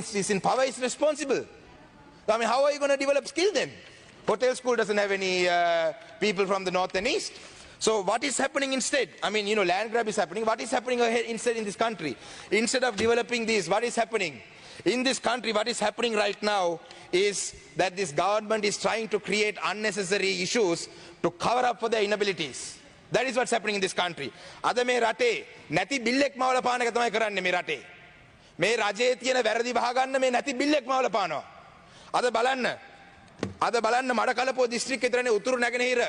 is in power is responsible. I mean, how are you going to develop skill then? Hotel school doesn't have any people from the north and east. So what is happening instead? I mean, land grab is happening. What is happening instead in this country? Instead of developing this, what is happening? In this country, what is happening right now is that this government is trying to create unnecessary issues to cover up for their inabilities. That is what's happening in this country. Ada me rate නැති බිල්ලෙක් මවල පාන එක තමයි කරන්නේ මේ රටේ. මේ රජයේ තියෙන වැරදි වහගන්න මේ නැති බිල්ලෙක් මවල පානවා. අද බලන්න මඩකලපුව දිස්ත්‍රික්කේ විතරනේ උතුරු නැගෙනහිර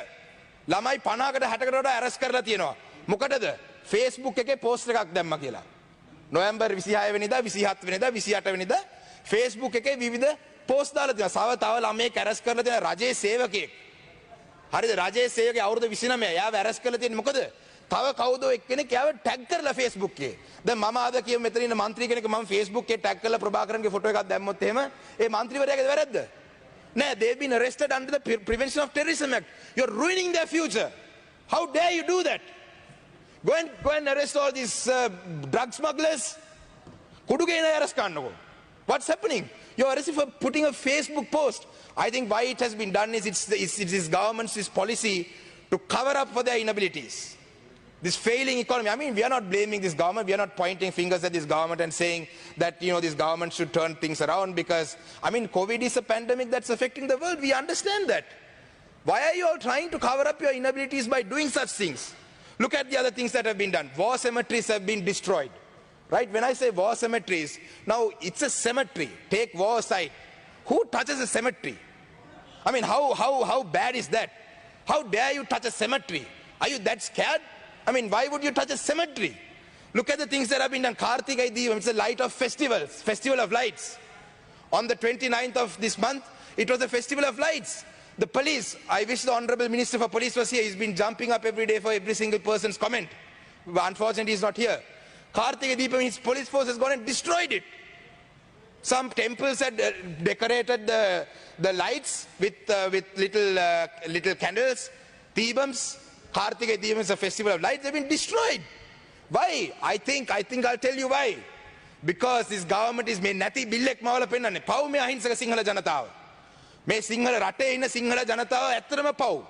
ළමයි 50කට 60කට වඩා ඇරස් කරලා තියෙනවා. මොකටද? Facebook එකේ පෝස්ට් එකක් දැම්මා කියලා. නොවැම්බර් 26 වෙනිදා 27 වෙනිදා 28 වෙනිදා Facebook එකේ විවිධ පෝස්ට් දාලා තියෙනවා. තව ළමයෙක් ඇරස් කරලා තියෙන රජයේ සේවකයෙක්. හරිද? රජයේ සේවකයා අවුරුදු 29 එයාව ඇරස් කරලා තියෙන්නේ මොකද? තව කවුදෝ එක්කෙනෙක් එයාව ටැග් කරලා Facebook එකේ. දැන් මම ආද කියමු මෙතන ඉන්න മന്ത്രി කෙනෙක් මම Facebook එකේ ටැග් කරලා ප්‍රභාකරන්ගේ ෆොටෝ එකක් දැම්මොත් එහෙම ඒ മന്ത്രിවරයාගේ වැරද්ද? නෑ, they've been arrested under the Prevention of Terrorism Act. You're ruining their future. How dare you do that? Go and arrest all these drug smugglers. What's happening? You're arrested for putting a Facebook post. I think why it has been done is it's this government's policy to cover up for their inabilities. This failing economy. I mean, we are not blaming this government. We are not pointing fingers at this government and saying that, this government should turn things around because, I mean, COVID is a pandemic that's affecting the world. We understand that. Why are you all trying to cover up your inabilities by doing such things? Look at the other things that have been done. War cemeteries have been destroyed. Right? When I say war cemeteries, now it's a cemetery. Take war aside. Who touches a cemetery? I mean, how bad is that? How dare you touch a cemetery? Are you that scared? I mean, why would you touch a cemetery? Look at the things that have been done. Kartigai Deepam, it's a light of festivals, festival of lights. On the 29th of this month, it was a festival of lights. The police, I wish the Honorable Minister for Police was here. He's been jumping up every day for every single person's comment. But unfortunately, he's not here. Kartigai Deepam, his police force has gone and destroyed it. Some temples had decorated the lights with little candles, Deepams. Kartigai Deepam is a festival of lights. They've been destroyed. Why? I think I'll tell you why. Because this government is මේ නැති බිල්ලෙක් මවල පෙන්නන්නේ. පව් මේ අහිංසක සිංහල ජනතාව. මේ සිංහල රටේ ඉන්න සිංහල ජනතාව ඇත්තටම පව්.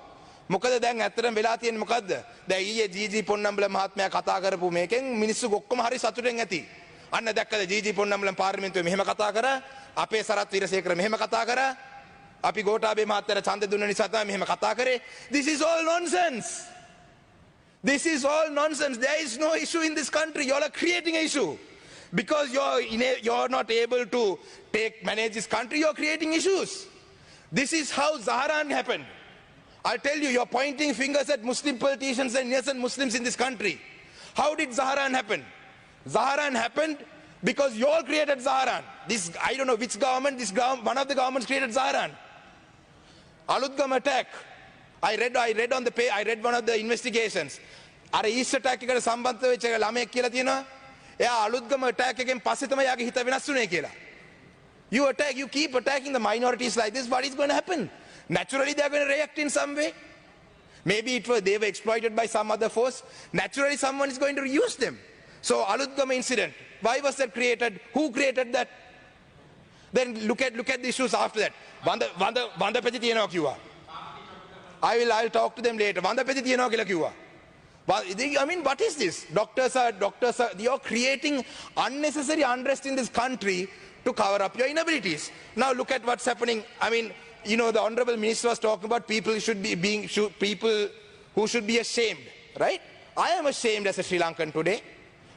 මොකද දැන් ඇත්තටම වෙලා තියෙන්නේ මොකද්ද? දැන් ඊයේ ජීජී පොන්නම්බල මහත්මයා කතා කරපු මේකෙන් මිනිස්සු ඔක්කොම හරි සතුටෙන් ඇති. අන්න දැක්කද ජීජී පොන්නම්බල පාර්ලිමේන්තුවේ මෙහෙම කතා කරා. අපේ සරත් වීරසේකර මෙහෙම කතා කරා. අපි ගෝඨාභය මහත්තයාට ඡන්ද දුන්න නිසා තමයි මෙහෙම කතා කරේ. This is all nonsense. This is all nonsense. There is no issue in this country. You all are creating an issue. Because you're not able to manage this country, you're creating issues. This is how Zaharan happened. I'll tell you, you're pointing fingers at Muslim politicians and innocent Muslims in this country. How did Zaharan happen? Zaharan happened because you all created Zaharan. This, I don't know which government, one of the governments created Zaharan. Alutgam attack. I read one of the investigations. අර east attack එකට සම්බන්ධ වෙච්ච ළමයෙක් කියලා තියෙනවා. එයා Aluthgama attack එකෙන් පස්සේ තමයි යාගේ හිත වෙනස් වුනේ කියලා. You keep attacking the minorities like this, what is going to happen? Naturally they are going to react in some way. Maybe they were exploited by some other force. Naturally someone is going to use them. So Alutgama incident, why was that created? Who created that? Then look at the issues after that. Vandapati තියනවා කිව්වා. I'll talk to them later. Vandapati තියනවා කියලා කිව්වා. I mean, what is this? Doctors are, you're creating unnecessary unrest in this country to cover up your inabilities. Now look at what's happening. I mean, the Honorable Minister was talking about people who should be ashamed, right? I am ashamed as a Sri Lankan today.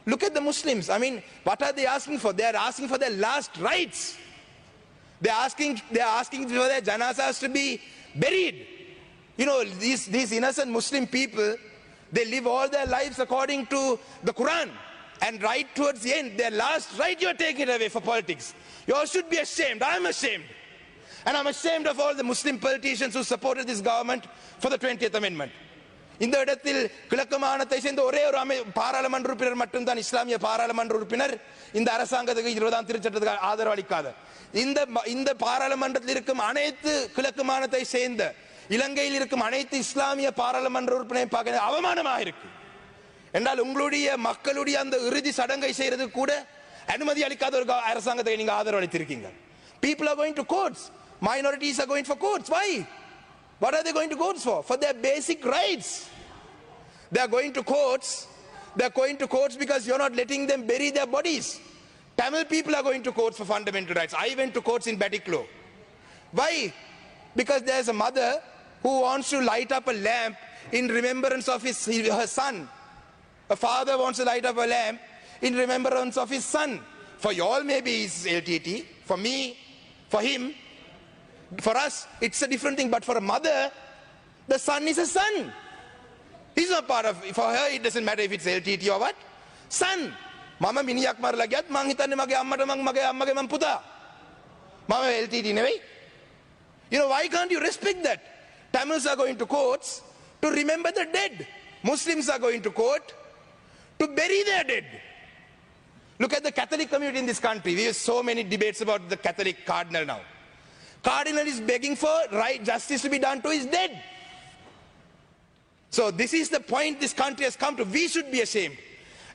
Look at the Muslims. I mean, what are they asking for? They are asking for their last rites. They are asking for their janazas to be buried. These innocent Muslim people, they live all their lives according to the Quran. And right towards the end, their last right, you're taking it away for politics. You all should be ashamed. I'm ashamed. And I'm ashamed of all the Muslim politicians who supported this government for the 20th Amendment. இந்த இடத்தில் கிழக்கு மாகாணத்தை சேர்ந்த ஒரே ஒரு பாராளுமன்ற உறுப்பினர் மட்டும்தான் இஸ்லாமிய பாராளுமன்ற உறுப்பினர் இந்த அரசாங்கத்துக்கு 20ஆம் திருச்சட்டத்துக்கு ஆதரவு அளிக்காத. இந்த பாராளுமன்றத்தில் இருக்கும் அனைத்து கிழக்கு மாகாணத்தை சேர்ந்த இலங்கையில் இருக்கும் அனைத்து இஸ்லாமிய பாராளுமன்ற உறுப்பினரை பார்க்க அவமானமாக இருக்கு. என்றால் உங்களுடைய மக்களுடைய அந்த இறுதி சடங்கை செய்யறது கூட People are going to courts. Minorities are going for courts. Why? What are they going to courts for? For their basic rights. They are going to courts. They are going to courts because you're not letting them bury their bodies. Tamil people are going to courts for fundamental rights. I went to courts in Batiklo. Why? Because there's a mother who wants to light up a lamp in remembrance of her son. A father wants to light up a lamp in remembrance of his son. For you all maybe it's LTT. For me, for him, for us, it's a different thing. But for a mother, the son is a son. He's not part of, for her it doesn't matter if it's LTT or what. Son. Mama miniyak marala giyat mang hitanne mage ammata mage ammage man puta. Mama LTT නෙවෙයි. You know, why can't you respect that? Tamils are going to courts to remember the dead. Muslims are going to court to bury their dead. Look at the Catholic community in this country. We have so many debates about the Catholic cardinal now. Cardinal is begging for right justice to be done to his dead. So this is the point this country has come to. We should be ashamed.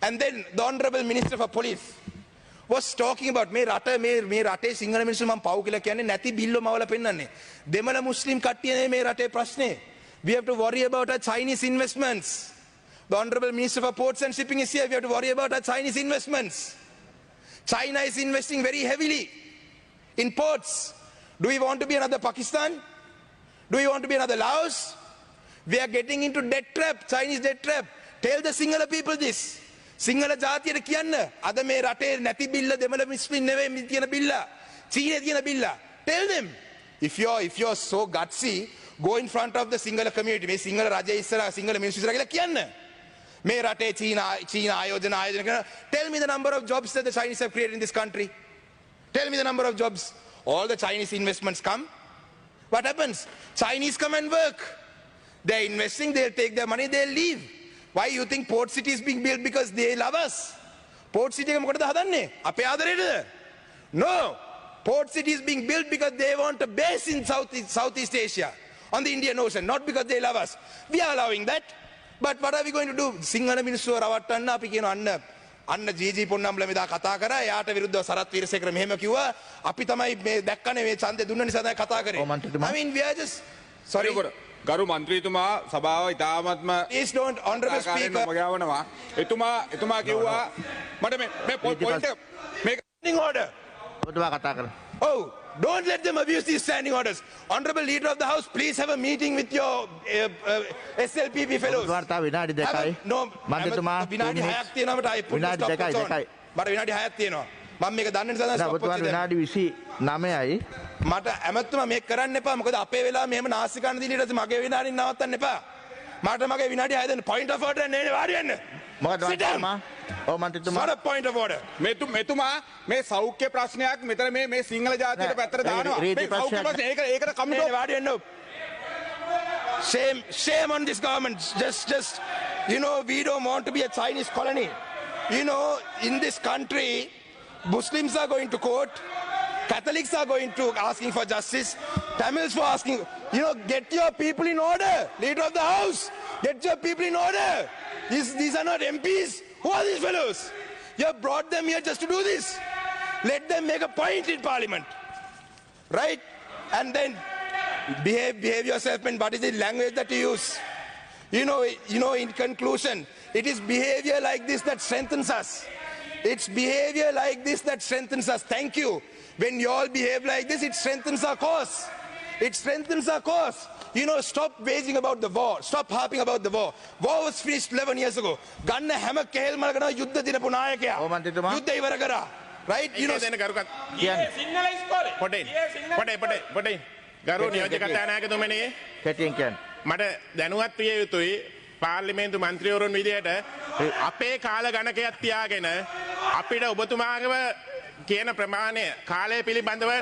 And then the Honorable Minister for Police was talking about මේ රටේ සිංහල මිනිස්සු මම පව් කියලා කියන්නේ නැති බිල්ලෝ මවලා පෙන්නන්නේ. දෙමළ මුස්ලිම් කට්ටිය නේ මේ රටේ ප්‍රශ්නේ. We have to worry about our Chinese investments. The Honorable Minister for Ports and Shipping is here. We have to worry about our Chinese investments. China is investing very heavily in ports. Do we want to be another Pakistan? Do we want to be another Laos? We are getting into debt trap, Chinese debt trap. Tell the Sinhala people this. Sinhala ජාතියට කියන්න අද මේ රටේ නැති බිල්ල දෙමළ මුස්ලිම් නෙවෙයි තියෙන බිල්ල. චීනේ තියෙන බිල්ල. Tell them. If you're so gutsy, go in front of the Sinhala community. මේ සිංහල රජය ඉස්සරහා සිංහල මිනිස්සු ඉස්සරහා කියලා කියන්න. මේ රටේ චීන ආයෝජන කරන. Tell me the number of jobs that the Chinese have created in this country. Tell me the number of jobs. All the Chinese investments come. What happens? Chinese come and work. They're investing, they'll take their money, they'll leave. Why you think Port City is being built because they love us? Port City එක මොකටද හදන්නේ? අපේ ආදරේටද? No. Port City is being built because they want a base in Southeast Asia, on the Indian Ocean, not because they love us. We are allowing that. But what are we going to do? Sinhala මිනිස්සුව රවට්ටන්න අපි කියන අන්න GG පොන්නම්ල මෙදා කතා කරා එයාට විරුද්ධව සරත් වීරසේකර මෙහෙම කිව්වා අපි තමයි මේ දැක්කනේ මේ ඡන්දය දුන්න නිසා තමයි කතා කරේ. I mean we are just sorry. ගරු මන්ත්‍රීතුමා සභාව ඉතාමත්ම Please don't, Honorable Speaker. මගාවනවා. එතුමා කිව්වා මට මේ පොයින්ට් මේ standing order. ඔබතුමා කතා කරන්න. Oh, don't let them abuse these standing orders. Honorable Leader of the House, please have a meeting with your SLPP fellows. ඔබතුමාට තව විනාඩි 2යි. No, මන්ත්‍රීතුමා විනාඩි 6ක් තියෙනවා මට අයි විනාඩි 2යි. මට විනාඩි 6ක් තියෙනවා. මම මේක දන්නේ නිසා දැන් ඔබතුමාට විනාඩි 29යි. මට ඇමතුමා මේක කරන්න එපා. මොකද අපේ වෙලාව මෙහෙම නාස්ති කරන්න දින ඊට පස්සේ මගේ විනාඩි නවත්තන්න එපා. මට මගේ විනාඩි 6 දෙන්න. Point of order නේ වාඩි වෙන්න. මොකද මන්ත්‍රීතුමා? ඔව් මන්ත්‍රීතුමා. Not a point of order. මෙතුමා මේ සෞඛ්‍ය ප්‍රශ්නයක් මෙතන මේ සිංහල ජාතියට පැත්තට දානවා. මේ සෞඛ්‍ය ප්‍රශ්න ඒකට කමිටුව වාඩි වෙන්න. Shame on this government. Just you know, we don't want to be a Chinese colony. You know, in this country, Muslims are going to court, Catholics are going to asking for justice, Tamils for asking, you know, get your people in order. Leader of the House, get your people in order. These are not MPs. Who are these fellows? You have brought them here just to do this. Let them make a point in Parliament. Right? And then behave yourself, and what is the language that you use? You know, in conclusion, it is behavior like this that strengthens us. It's behavior like this that strengthens us. Thank you. When you all behave like this, it strengthens our cause. It strengthens our cause. You know, stop waging about the war. Stop harping about the war. War was finished 11 years ago. Ganna හැම කෙහෙල් මලකන යුද්ධ දිනපු නායකයා. යුද්ධ ඉවර කරා. Right? You know, Sinhala ඉස්කෝලේ. පොඩේ. ගරු නියෝජ්‍ය කතානායකතුමනි. කැටියෙන් කියන්න. මට දැනුවත් විය යුතුයි පාර්ලිමේන්තු මන්ත්‍රීවරුන් විදියට අපේ කාල ගණකයක් තියාගෙන අපිට ඔබතුමාගේම කියන ප්‍රමාණය කාලය පිළිබඳව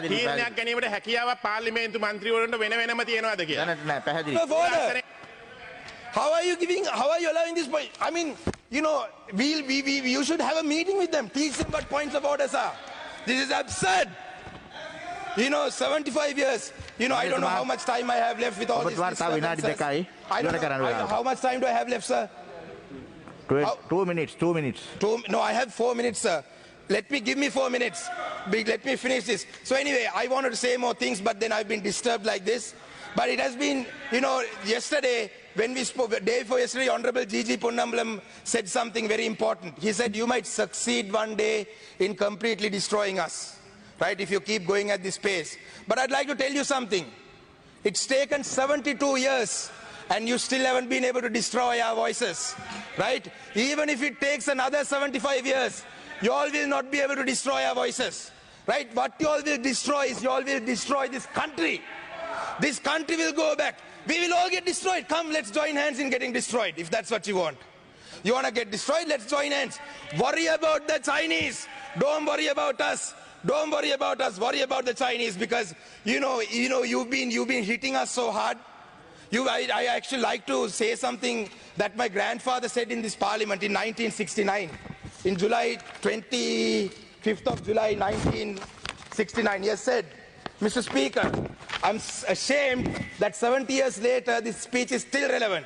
තීරණයක් ගැනීමට හැකියාවක් පාර්ලිමේන්තු මන්ත්‍රීවරුන්ට වෙනම තියනවාද කියලා. නෑ පැහැදිලි. How are you allowing this point? I mean, you know, you should have a meeting with them. Teach them what points of orders are. This is absurd. You know, 75 years. You know, I don't know how much time I have left with all this. ඔබතුමාට තව විනාඩි 2යි. I don't know how much time do I have left, sir? 2 minutes. No, I have 4 minutes, sir. let me give me 4 minutes. Let me finish this. So anyway, I wanted to say more things, but then I've been disturbed like this. But it has been, yesterday, when we spoke, the day before yesterday, Honorable G.G. Ponnambalam said something very important. He said, you might succeed one day in completely destroying us, right, if you keep going at this pace. But I'd like to tell you something. It's taken 72 years, and you still haven't been able to destroy our voices, right? Even if it takes another 75 years, you all will not be able to destroy our voices, right? What you all will destroy is you all will destroy this country. This country will go back. We will all get destroyed. Come, let's join hands in getting destroyed, if that's what you want. You want to get destroyed? Let's join hands. Worry about the Chinese. Don't worry about us. Don't worry about us. Worry about the Chinese, because you've been hitting us so hard. I actually like to say something that my grandfather said in this parliament in 1969. In July 25th of July 1969, he has said, Mr. Speaker, I'm ashamed that 70 years later this speech is still relevant.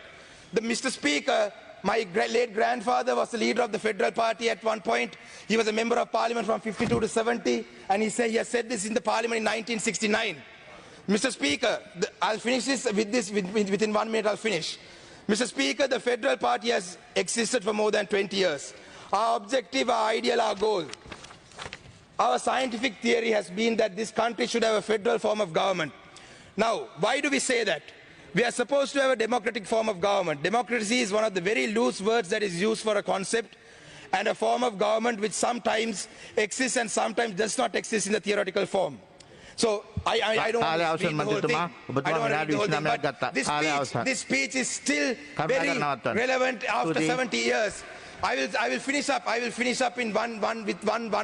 Mr. Speaker, my late grandfather was the leader of the Federal Party at one point. He was a member of parliament from 52 to 70, and he has said this in the parliament in 1969. Mr. Speaker, I'll finish this within 1 minute. I'll finish. Mr. Speaker, the Federal Party has existed for more than 20 years. Our objective, our ideal, our goal. Our scientific theory has been that this country should have a federal form of government. Now, why do we say that? We are supposed to have a democratic form of government. Democracy is one of the very loose words that is used for a concept, and a form of government which sometimes exists and sometimes does not exist in the theoretical form. So I don't want to read the whole thing. I don't want to read the whole thing, but this speech is still very relevant after 70 years. I will finish up. I will finish up in one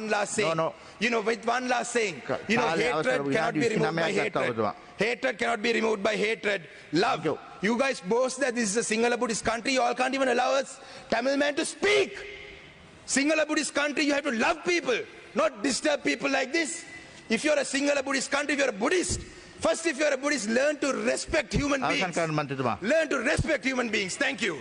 last saying. No. With one last saying. Hatred cannot be removed by hatred. Hatred cannot be removed by hatred. Love. You guys boast that this is a Sinhala Buddhist country. You all can't even allow us Tamil man to speak. Sinhala Buddhist country, you have to love people, not disturb people like this. If you're a Sinhala Buddhist country, if you're a Buddhist, first if you're a Buddhist, learn to respect human beings. Learn to respect human beings. Thank you.